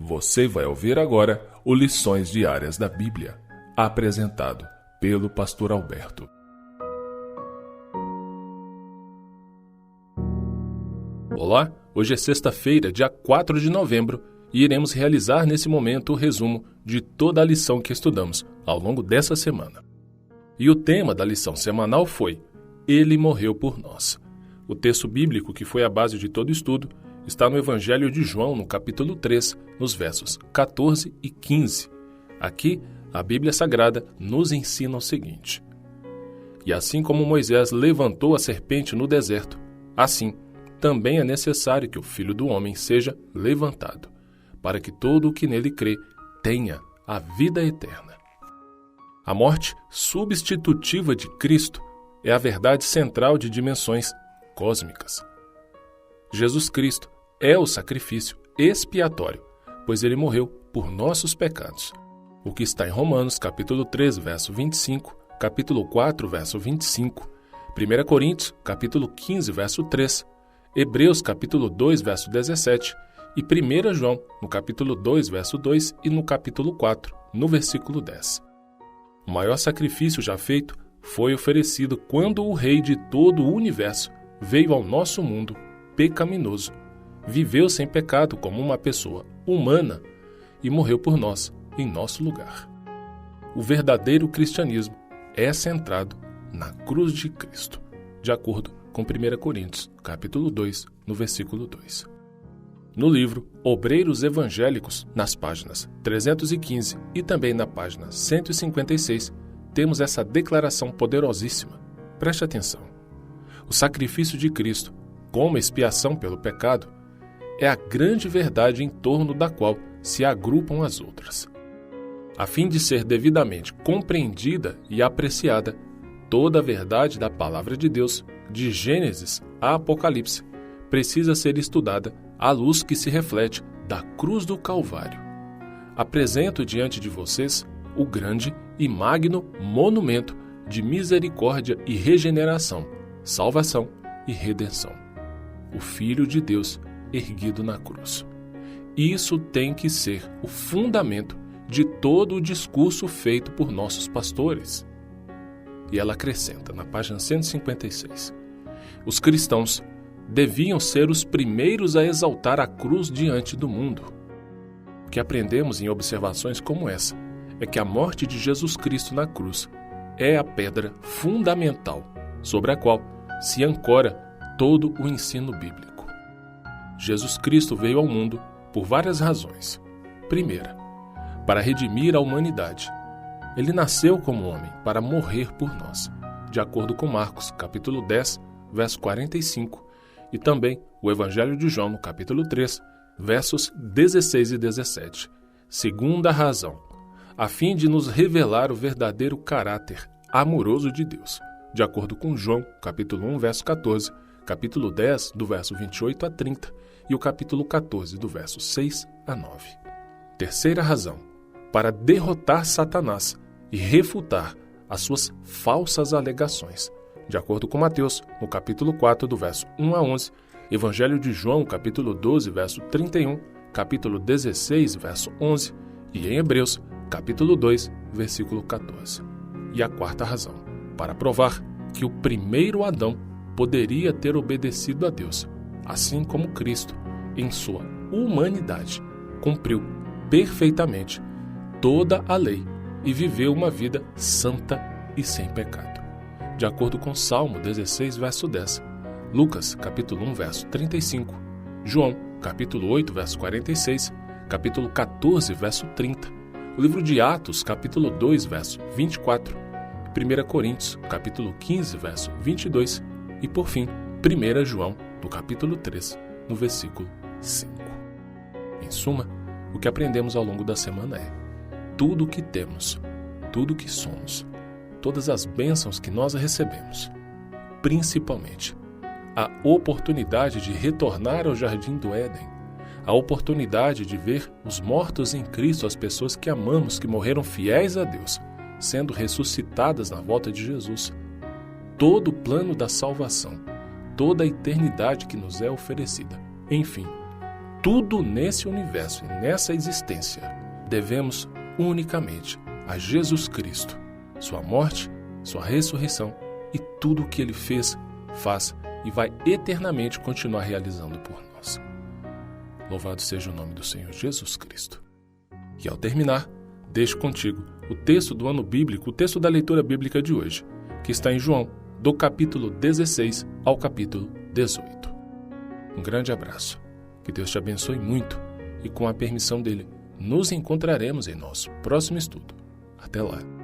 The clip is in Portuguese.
Você vai ouvir agora o Lições Diárias da Bíblia, apresentado pelo Pastor Alberto. Olá, hoje é sexta-feira, dia 4 de novembro, e iremos realizar nesse momento o resumo de toda a lição que estudamos ao longo dessa semana. E o tema da lição semanal foi Ele morreu por nós. O texto bíblico que foi a base de todo o estudo está no Evangelho de João, no capítulo 3, nos versos 14 e 15. Aqui, a Bíblia Sagrada nos ensina o seguinte: E assim como Moisés levantou a serpente no deserto, assim também é necessário que o Filho do Homem seja levantado, para que todo o que nele crê tenha a vida eterna. A morte substitutiva de Cristo é a verdade central de dimensões cósmicas. Jesus Cristo é o sacrifício expiatório, pois ele morreu por nossos pecados. O que está em Romanos, capítulo 3, verso 25, capítulo 4, verso 25, 1 Coríntios, capítulo 15, verso 3, Hebreus, capítulo 2, verso 17 e 1 João, no capítulo 2, verso 2 e no capítulo 4, no versículo 10. O maior sacrifício já feito foi oferecido quando o Rei de todo o universo veio ao nosso mundo pecaminoso, viveu sem pecado como uma pessoa humana e morreu por nós em nosso lugar. O verdadeiro cristianismo é centrado na cruz de Cristo, de acordo com 1 Coríntios, capítulo 2, no versículo 2. No livro Obreiros Evangélicos, nas páginas 315 e também na página 156, temos essa declaração poderosíssima. Preste atenção. O sacrifício de Cristo, como expiação pelo pecado, é a grande verdade em torno da qual se agrupam as outras. A fim de ser devidamente compreendida e apreciada, toda a verdade da Palavra de Deus, de Gênesis a Apocalipse, precisa ser estudada à luz que se reflete da cruz do Calvário. Apresento diante de vocês o grande e magno monumento de misericórdia e regeneração, salvação e redenção. O Filho de Deus erguido na cruz. Isso tem que ser o fundamento de todo o discurso feito por nossos pastores. E ela acrescenta, na página 156, os cristãos deviam ser os primeiros a exaltar a cruz diante do mundo. O que aprendemos em observações como essa é que a morte de Jesus Cristo na cruz é a pedra fundamental sobre a qual se ancora todo o ensino bíblico. Jesus Cristo veio ao mundo por várias razões. Primeira, para redimir a humanidade. Ele nasceu como homem para morrer por nós, de acordo com Marcos, capítulo 10, verso 45, e também o Evangelho de João, no capítulo 3, versos 16 e 17. Segunda razão, a fim de nos revelar o verdadeiro caráter amoroso de Deus, de acordo com João, capítulo 1, verso 14, capítulo 10, do verso 28 a 30, e o capítulo 14, do verso 6 a 9. Terceira razão, para derrotar Satanás e refutar as suas falsas alegações, de acordo com Mateus, no capítulo 4, do verso 1 a 11, Evangelho de João, capítulo 12, verso 31, capítulo 16, verso 11, e em Hebreus, capítulo 2, versículo 14. E a quarta razão, para provar que o primeiro Adão poderia ter obedecido a Deus, assim como Cristo, em sua humanidade, cumpriu perfeitamente toda a lei e viveu uma vida santa e sem pecado. De acordo com Salmo 16, verso 10, Lucas, capítulo 1, verso 35, João, capítulo 8, verso 46, capítulo 14, verso 30, o livro de Atos, capítulo 2, verso 24, 1 Coríntios, capítulo 15, verso 22 e, por fim, 1 João, no capítulo 3, no versículo 5. Em suma, o que aprendemos ao longo da semana é: tudo o que temos, tudo o que somos, todas as bênçãos que nós recebemos, principalmente a oportunidade de retornar ao Jardim do Éden, a oportunidade de ver os mortos em Cristo, as pessoas que amamos, que morreram fiéis a Deus, sendo ressuscitadas na volta de Jesus. todo o plano da salvação, toda a eternidade que nos é oferecida. Enfim, tudo nesse universo e nessa existência devemos unicamente a Jesus Cristo, sua morte, sua ressurreição e tudo o que ele fez, faz e vai eternamente continuar realizando por nós. Louvado seja o nome do Senhor Jesus Cristo. E ao terminar, deixo contigo o texto do ano bíblico, o texto da leitura bíblica de hoje, que está em João, do capítulo 16 ao capítulo 18. Um grande abraço, que Deus te abençoe muito e com a permissão dele, nos encontraremos em nosso próximo estudo. Até lá!